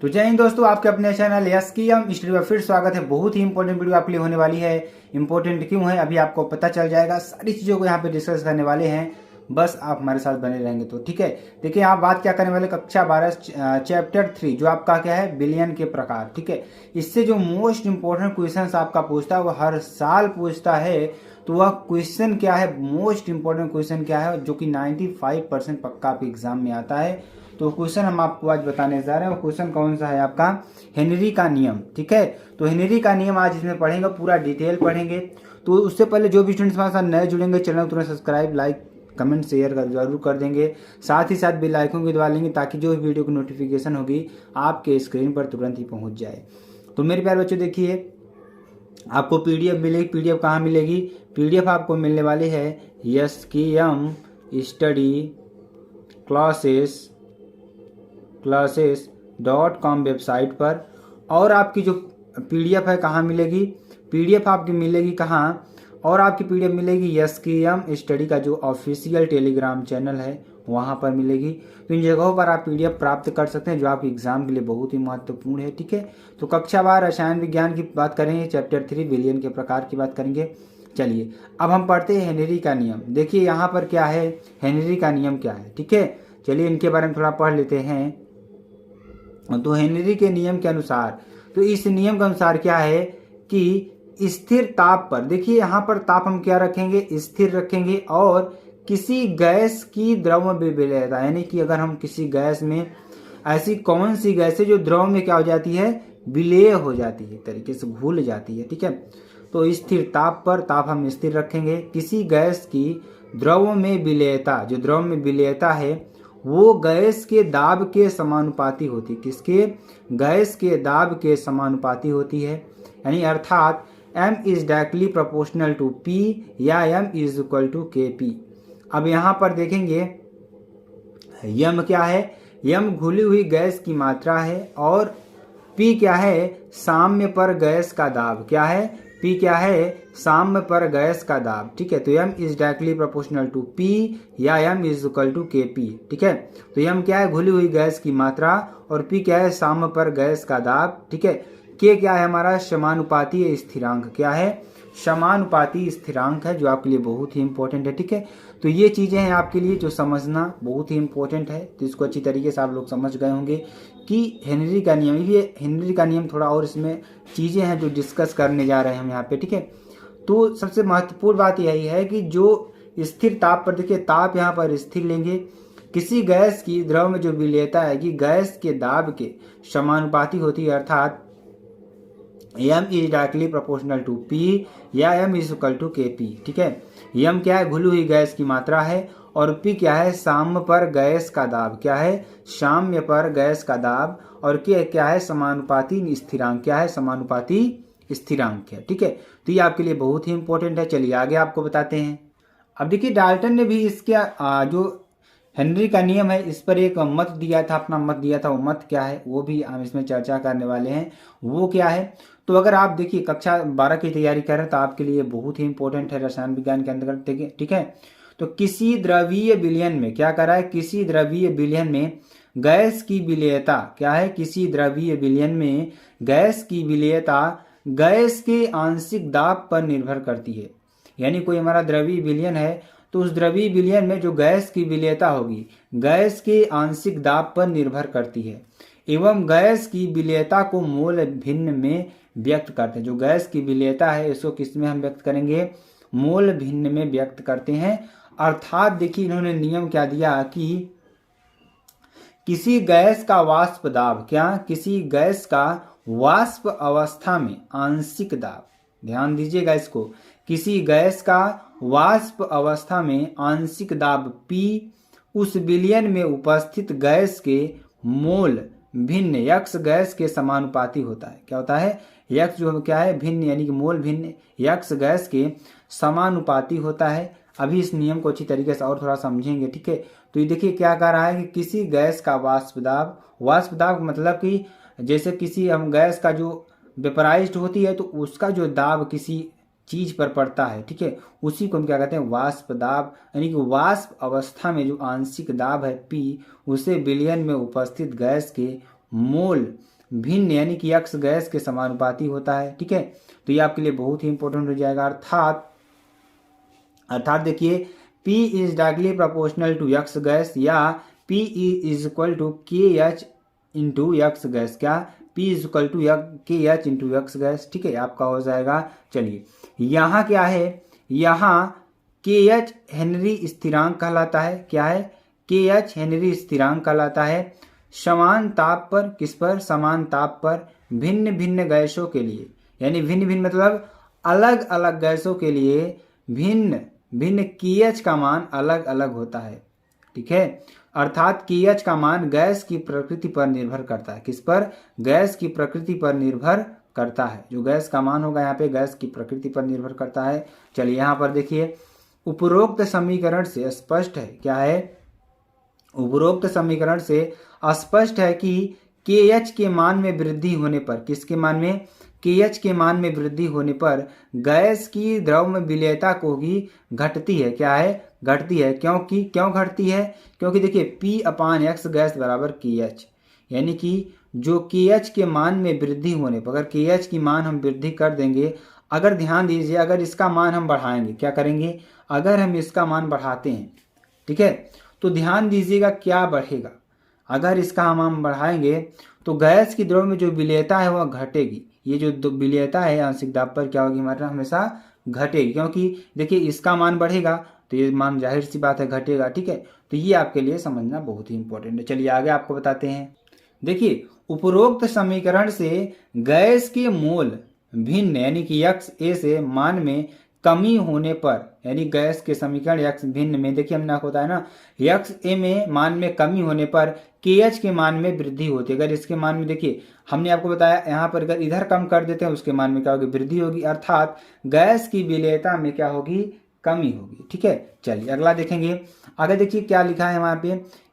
तो जय हिंद दोस्तों, आपके अपने चैनल यस की हम स्टडी में फिर स्वागत है। बहुत ही इंपॉर्टेंट वीडियो आपके लिए होने वाली है। इंपॉर्टेंट क्यों है अभी आपको पता चल जाएगा। सारी चीज़ों को यहाँ पे डिस्कस करने वाले हैं, बस आप हमारे साथ बने रहेंगे तो ठीक है। देखिए आप बात क्या करने वाले, कक्षा 12 चैप्टर 3 जो आपका क्या है, बिलियन के प्रकार। ठीक है, इससे जो मोस्ट इंपॉर्टेंट क्वेश्चन आपका पूछता है वो हर साल पूछता है। तो वह क्वेश्चन क्या है, मोस्ट इंपॉर्टेंट क्वेश्चन क्या है जो कि 95% पक्का आपके एग्जाम में आता है। तो क्वेश्चन हम आपको आज बताने जा रहे हैं। वो क्वेश्चन कौन सा है आपका, हेनरी का नियम। ठीक है, तो हेनरी का नियम आज इसमें पढ़ेंगे, पूरा डिटेल पढ़ेंगे। तो उससे पहले जो भी स्टूडेंट्स हमारे साथ नए जुड़ेंगे चैनल को तुरंत सब्सक्राइब, लाइक, कमेंट, शेयर जरूर कर देंगे। साथ ही साथ बेल आइकन को दबा लेंगे ताकि जो वीडियो की नोटिफिकेशन होगी आपके स्क्रीन पर तुरंत ही पहुंच जाए। तो मेरे प्यारे बच्चों देखिए, आपको पीडीएफ मिलेगी। पीडीएफ कहाँ मिलेगी, पीडीएफ आपको मिलने वाली है SKM स्टडी क्लासेस.com वेबसाइट पर। और आपकी जो पीडीएफ है कहाँ मिलेगी, पीडीएफ आपकी मिलेगी कहाँ, और आपकी पीडीएफ मिलेगी SKM स्टडी का जो ऑफिशियल टेलीग्राम चैनल है वहाँ पर मिलेगी। तो इन जगहों पर आप पीडीएफ प्राप्त कर सकते हैं जो आपके एग्जाम के लिए बहुत ही महत्वपूर्ण है। ठीक है, तो कक्षा 12 रसायन विज्ञान की बात करेंगे, चैप्टर 3 बिलियन के प्रकार की बात करेंगे। चलिए अब हम पढ़ते हैं हेनरी का नियम। देखिए यहाँ पर क्या है, हेनरी का नियम क्या है। ठीक है, चलिए इनके बारे में थोड़ा पढ़ लेते हैं। तो हेनरी के नियम के अनुसार, तो इस नियम के अनुसार क्या है कि स्थिर ताप पर, देखिए यहाँ पर ताप हम क्या रखेंगे, स्थिर रखेंगे। और किसी गैस की द्रव में विलेयता, यानी कि अगर हम किसी गैस में, ऐसी कौन सी गैस है जो द्रव में क्या हो जाती है, विलेय हो जाती है, तरीके से घुल जाती है। ठीक है, तो स्थिर ताप पर, ताप हम स्थिर रखेंगे। किसी गैस की द्रव में विलेयता, जो द्रव में विलेयता है वो गैस के दाब के समानुपाती होती है। किसके, गैस के दाब के समानुपाती होती है, यानी अर्थात M is directly proportional to P या M is equal to KP। अब यहाँ पर देखेंगे M क्या है, M घुली हुई गैस की मात्रा है, और P क्या है, साम्य पर गैस का दाब। क्या है, P क्या है, साम्य पर गैस का दाब। ठीक है, तो M is directly proportional to P या M is equal to KP। ठीक है, तो M क्या है, घुली हुई गैस की मात्रा, और P क्या है, साम्य पर गैस का दाब। ठीक है, K क्या है हमारा, समानुपाती स्थिरांक। क्या है, समानुपाती स्थिरांक है, जो आपके लिए बहुत ही इंपॉर्टेंट है। ठीक है, तो ये चीजें हैं आपके लिए जो समझना बहुत ही इंपॉर्टेंट है। तो इसको अच्छी तरीके से आप लोग समझ गए होंगे कि हेनरी का नियम, ये हेनरी का नियम थोड़ा और इसमें चीजें हैं जो डिस्कस करने जा रहे हैं हम यहाँ पे। ठीक है, तो सबसे महत्वपूर्ण बात यही है कि जो स्थिर ताप पर, देखिए ताप यहाँ पर स्थिर लेंगे। किसी गैस की द्रव में जो विलेयता है कि गैस के दाब के समानुपाती होती है, अर्थात M is directly proportional to P या M is equal to KP। ठीक है, M क्या है, घुली हुई गैस की मात्रा है, और P क्या है, साम्य पर गैस का दाब। क्या है, साम्य पर गैस का दाब। और K क्या है, समानुपाती स्थिरांक। क्या है, समानुपाती स्थिरांक है। ठीक है, तो ये आपके लिए बहुत ही इंपॉर्टेंट है। चलिए आगे आपको बताते हैं। अब देखिए डाल्टन ने भी इसके जो हेनरी का नियम है इस पर एक मत दिया था, अपना मत दिया था। वो मत क्या है वो भी हम इसमें चर्चा करने वाले हैं। वो क्या है, तो अगर आप देखिए कक्षा 12 की तैयारी कर रहे हैं तो आपके लिए बहुत ही इंपॉर्टेंट है रसायन विज्ञान के अंतर्गत। ठीक है, तो किसी द्रवीय विलयन में क्या कर रहा है, किसी द्रवीय विलयन में गैस की विलेयता। क्या है, किसी द्रवीय विलयन में गैस की विलेयता गैस के आंशिक दाब पर निर्भर करती है। यानी कोई हमारा द्रवीय विलयन है तो उस द्रवीय विलयन में जो गैस की विलेयता होगी गैस के आंशिक दाब पर निर्भर करती है, एवं गैस की विलेयता को मोल भिन्न में व्यक्त करते हैं। जो गैस की विलेयता है इसको किस में हम व्यक्त करेंगे, मोल भिन्न में व्यक्त करते हैं। अर्थात देखिए इन्होंने नियम क्या दिया कि किसी गैस का वाष्प दाब, क्या, किसी गैस का वाष्प अवस्था में आंशिक दाब, ध्यान दीजिएगा इसको, किसी गैस का वाष्प अवस्था में आंशिक दाब P उस विलयन में उपस्थित गैस के मोल भिन्न X गैस के समानुपाती होता है। क्या होता है, X जो क्या है, भिन्न, यानी कि मोल भिन्न X गैस के समानुपाती होता है। अभी इस नियम को अच्छी तरीके से और थोड़ा समझेंगे। ठीक है, तो ये देखिए क्या कह रहा है कि किसी गैस का वाष्प दाब, वाष्प दाब मतलब कि जैसे किसी हम गैस का जो वेपराइज्ड होती है तो उसका जो दाब किसी चीज पर पड़ता है। ठीक है, उसी को हम क्या कहते हैं, वाष्प दाब। यानी कि वाष्प अवस्था में जो आंशिक दाब है P उसे विलयन में उपस्थित गैस के मोल भिन्न यानी कि यक्स गैस के समानुपाती होता है। ठीक है, तो ये आपके लिए बहुत ही इंपॉर्टेंट हो जाएगा। अर्थात देखिए P is directly proportional to x gas या P is equal to K H into x gas. क्या? P is equal to K H into x gas. ठीक है, आपका हो जाएगा। चलिए यहाँ क्या है, यहाँ के एच हेनरी स्थिरांक कहलाता है। क्या है? के एच हेनरी स्थिरांक कहलाता है। समान ताप पर, किस पर? समान ताप पर भिन्न भिन्न गैसों के लिए, यानी भिन्न भिन्न मतलब अलग अलग गैसों के लिए भिन्न भिन्न KH का मान अलग अलग होता है। ठीक है, अर्थात KH का मान गैस की प्रकृति पर निर्भर करता है। किस पर? गैस की प्रकृति पर निर्भर करता है। जो गैस का मान होगा यहाँ पे गैस की प्रकृति पर निर्भर करता है। चलिए यहाँ पर देखिए उपरोक्त समीकरण से स्पष्ट है। क्या है? उपरोक्त समीकरण से स्पष्ट है कि KH के मान में वृद्धि होने पर, किसके मान में? KH के मान में वृद्धि होने पर गैस की द्रव में विलेयता को भी घटती है। क्या है? घटती है। क्यों घटती है? क्योंकि देखिए P/X गैस बराबर KH, यानी कि जो KH के मान में वृद्धि होने पर, अगर KH की मान हम वृद्धि कर देंगे, अगर ध्यान दीजिए अगर इसका मान हम बढ़ाएंगे, क्या करेंगे? अगर हम इसका मान बढ़ाते हैं, ठीक है, तो ध्यान दीजिएगा क्या बढ़ेगा। अगर इसका हम बढ़ाएंगे तो गैस की द्रव में जो विलेयता है वह घटेगी। ये जो विलेयता है आंशिक दाब पर क्या होगी हमारा? हमेशा घटेगी, क्योंकि देखिए इसका मान बढ़ेगा तो ये मान जाहिर सी बात है घटेगा। ठीक है, तो ये आपके लिए समझना बहुत ही इंपॉर्टेंट है। चलिए आगे आपको बताते हैं। देखिए उपरोक्त समीकरण से गैस के मोल भिन्न यानी कि XA से मान में कमी होने पर, यानी गैस के समीकरण x भिन्न में, देखिए हमने आपको बताया ना XA में मान में कमी होने पर KH के मान में वृद्धि होती है। अगर इसके मान में देखिए हमने आपको बताया यहाँ पर अगर इधर कम कर देते हैं उसके मान में क्या होगी? वृद्धि होगी, अर्थात गैस की विलेयता में क्या होगी? कमी होगी। ठीक है, चलिए अगला देखेंगे। आगे देखिए क्या लिखा है वहां पे,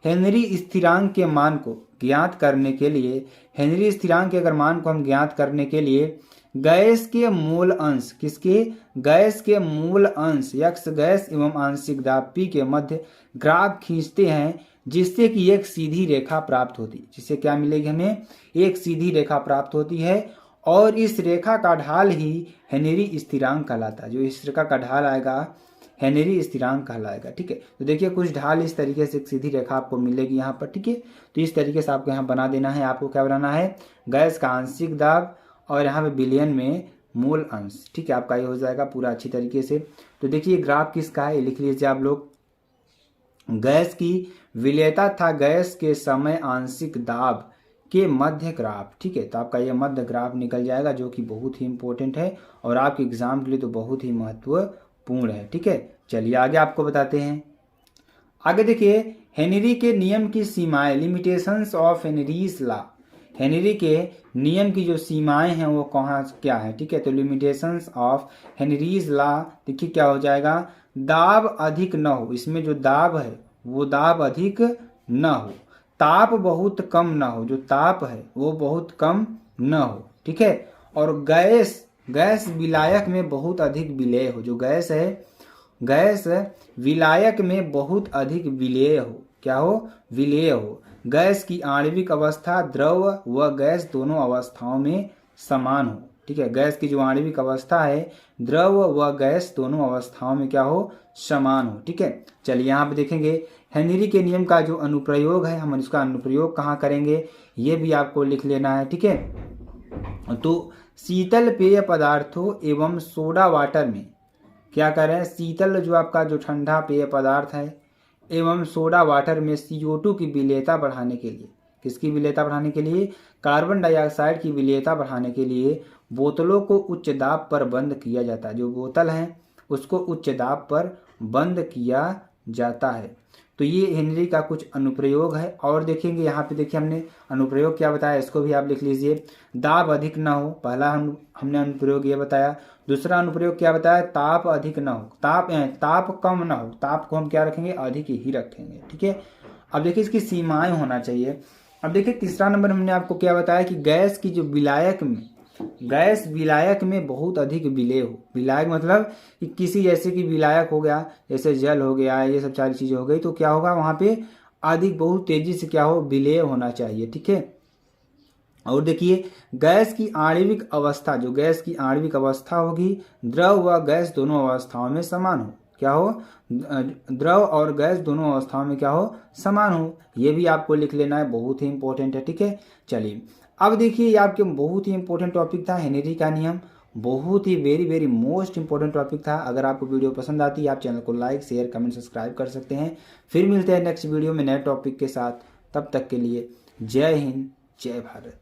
हेनरी स्थिरांक के मान को ज्ञात करने के लिए, हेनरी स्थिरांक के अगर मान को हम ज्ञात करने के लिए गैस के मूल अंश, किसके? गैस के मूल अंश यक्स गैस एवं आंशिक दाब P के मध्य ग्राफ खींचते हैं, जिससे कि एक सीधी रेखा प्राप्त होती है। जिससे क्या मिलेगी? हमें एक सीधी रेखा प्राप्त होती है और इस रेखा का ढाल ही हेनरी स्थिरांक कहलाता है। जो इस रेखा का ढाल आएगा हेनरी स्थिरांक कहलाएगा। ठीक है, तो देखिए कुछ ढाल इस तरीके से एक सीधी रेखा आपको मिलेगी यहाँ पर। ठीक है, तो इस तरीके से आपको यहाँ बना देना है। आपको क्या बनाना है? गैस का आंशिक दाब और यहाँ पे बिलियन में मूल अंश। ठीक है, आपका ये हो जाएगा पूरा अच्छी तरीके से। तो देखिए ग्राफ किसका है लिख लीजिए आप लोग। गैस की विलेयता था गैस के समय आंशिक दाब के मध्य ग्राफ। ठीक है, तो आपका ये मध्य ग्राफ निकल जाएगा, जो कि बहुत ही इंपॉर्टेंट है और आपके एग्जाम के लिए तो बहुत ही महत्वपूर्ण है। ठीक है, चलिए आगे आपको बताते हैं। आगे देखिए हेनरी के नियम की सीमाएं, limitations of Henry's law. Henry के नियम की जो सीमाएं हैं वो कहाँ क्या है? ठीक है, तो लिमिटेशंस ऑफ हेनरीज लॉ देखिए क्या हो जाएगा? दाब अधिक न हो, इसमें जो दाब है वो दाब अधिक न हो, ताप बहुत कम न हो, जो ताप है वो बहुत कम न हो। ठीक है, और गैस विलायक में बहुत अधिक विलेय हो। जो गैस है गैस विलायक में बहुत अधिक विलेय हो। क्या हो? विलेय हो। गैस की आणविक अवस्था द्रव व गैस दोनों अवस्थाओं में समान हो। ठीक है, गैस की जो आणविक अवस्था है द्रव व गैस दोनों अवस्थाओं में क्या हो? समान हो। ठीक है, चलिए यहाँ पे देखेंगे हेनरी के नियम का जो अनुप्रयोग है, हम इसका अनुप्रयोग कहाँ करेंगे ये भी आपको लिख लेना है। ठीक है, तो शीतल पेय पदार्थों एवं सोडा वाटर में क्या करें? शीतल जो आपका जो ठंडा पेय पदार्थ है एवं सोडा वाटर में CO2 की विलेयता बढ़ाने के लिए, किसकी विलेयता बढ़ाने के लिए? कार्बन डाइऑक्साइड की विलेयता बढ़ाने के लिए बोतलों को उच्च दाब पर बंद किया जाता है। जो बोतल है उसको उच्च दाब पर बंद किया जाता है। तो ये हेनरी का कुछ अनुप्रयोग है। और देखेंगे यहाँ पे देखिए हमने अनुप्रयोग क्या बताया, इसको भी आप लिख लीजिए। दाब अधिक ना हो, पहला हमने अनुप्रयोग ये बताया। दूसरा अनुप्रयोग क्या बताया? ताप अधिक ना हो, ताप कम ना हो, ताप को हम क्या रखेंगे? अधिक ही रखेंगे। ठीक है, अब देखिए इसकी सीमाएं होना चाहिए। अब देखिए तीसरा नंबर हमने आपको क्या बताया कि गैस की जो गैस विलायक में बहुत अधिक विलेय हो। विलायक मतलब कि किसी जैसे कि विलायक हो गया, जैसे जल हो गया, ये सब सारी चीजें हो गई, तो क्या होगा वहां पे अधिक बहुत तेजी से क्या हो? विलेय होना चाहिए। ठीक है, और देखिए गैस की आणविक अवस्था, जो गैस की आणविक अवस्था होगी द्रव व गैस दोनों अवस्थाओं में समान हो, क्या हो, द्रव और गैस दोनों अवस्थाओं में क्या हो, समान हो। ये भी आपको लिख लेना है, बहुत ही इंपॉर्टेंट है, ठीक है। चलिए अब देखिए ये आपके बहुत ही इंपॉर्टेंट टॉपिक था हेनरी का नियम, बहुत ही very very most important topic था। अगर आपको वीडियो पसंद आती है आप चैनल को लाइक शेयर कमेंट सब्सक्राइब कर सकते हैं। फिर मिलते हैं नेक्स्ट वीडियो में नए टॉपिक के साथ, तब तक के लिए जय हिंद जय भारत।